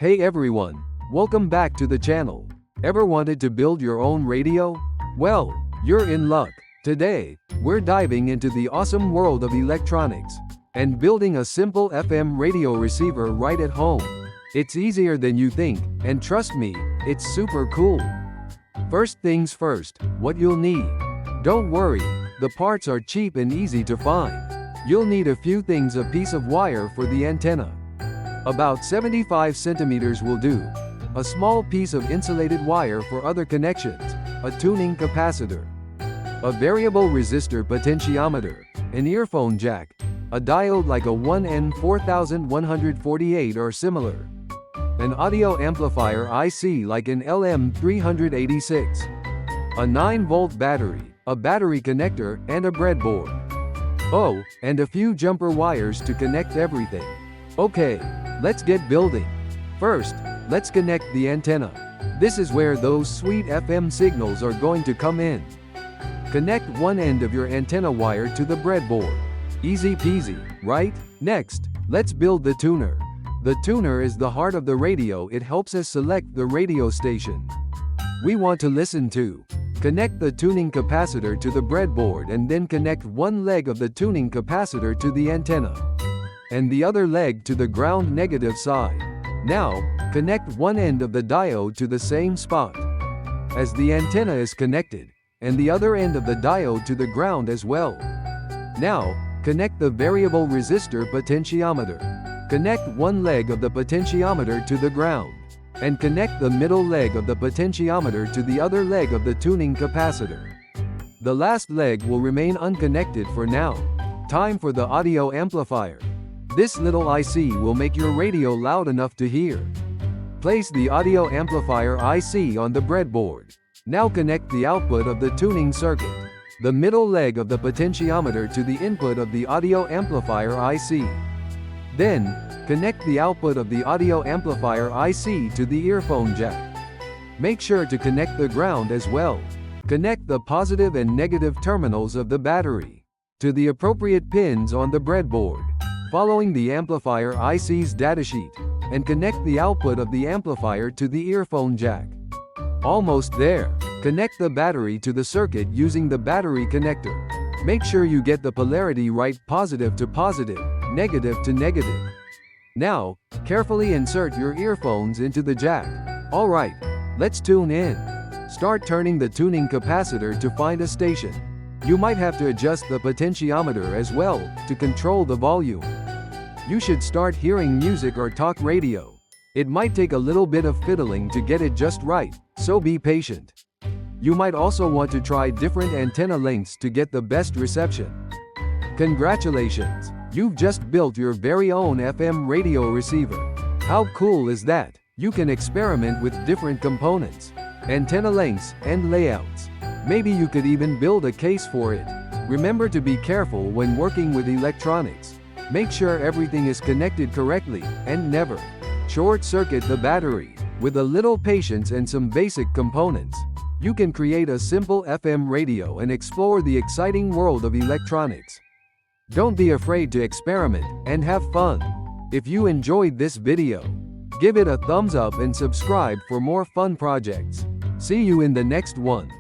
Hey everyone, welcome back to the channel. Ever wanted to build your own radio? Well, you're in luck. Today, we're diving into the awesome world of electronics and building a simple FM radio receiver right at home. It's easier than you think, and trust me, it's super cool. First things first, what you'll need. Don't worry, the parts are cheap and easy to find. You'll need a few things: a piece of wire for the antenna. About 75 centimeters will do. A small piece of insulated wire for other connections. A tuning capacitor. A variable resistor potentiometer. An earphone jack. A diode like a 1N4148 or similar. An audio amplifier IC like an LM386. A 9-volt battery. A battery connector, and a breadboard. Oh, and a few jumper wires to connect everything. Okay, let's get building. First, let's connect the antenna. This is where those sweet FM signals are going to come in. Connect one end of your antenna wire to the breadboard. Easy peasy, right? Next, let's build the tuner. The tuner is the heart of the radio. It helps us select the radio station we want to listen to. Connect the tuning capacitor to the breadboard and then connect one leg of the tuning capacitor to the antenna and the other leg to the ground negative side. Now, connect one end of the diode to the same spot as the antenna is connected, and the other end of the diode to the ground as well. Now, connect the variable resistor potentiometer. Connect one leg of the potentiometer to the ground, and connect the middle leg of the potentiometer to the other leg of the tuning capacitor. The last leg will remain unconnected for now. Time for the audio amplifier. This little IC will make your radio loud enough to hear. Place the audio amplifier IC on the breadboard. Now connect the output of the tuning circuit, the middle leg of the potentiometer, to the input of the audio amplifier IC. Then, connect the output of the audio amplifier IC to the earphone jack. Make sure to connect the ground as well. Connect the positive and negative terminals of the battery to the appropriate pins on the breadboard, following the amplifier IC's datasheet, and connect the output of the amplifier to the earphone jack. Almost there. Connect the battery to the circuit using the battery connector. Make sure you get the polarity right: positive to positive, negative to negative. Now, carefully insert your earphones into the jack. Alright, let's tune in. Start turning the tuning capacitor to find a station. You might have to adjust the potentiometer as well to control the volume. You should start hearing music or talk radio. It might take a little bit of fiddling to get it just right, so be patient. You might also want to try different antenna lengths to get the best reception. Congratulations! You've just built your very own FM radio receiver. How cool is that? You can experiment with different components, antenna lengths, and layouts. Maybe you could even build a case for it. Remember to be careful when working with electronics. Make sure everything is connected correctly, and never short-circuit the battery. With a little patience and some basic components, you can create a simple FM radio and explore the exciting world of electronics. Don't be afraid to experiment and have fun. If you enjoyed this video, give it a thumbs up and subscribe for more fun projects. See you in the next one.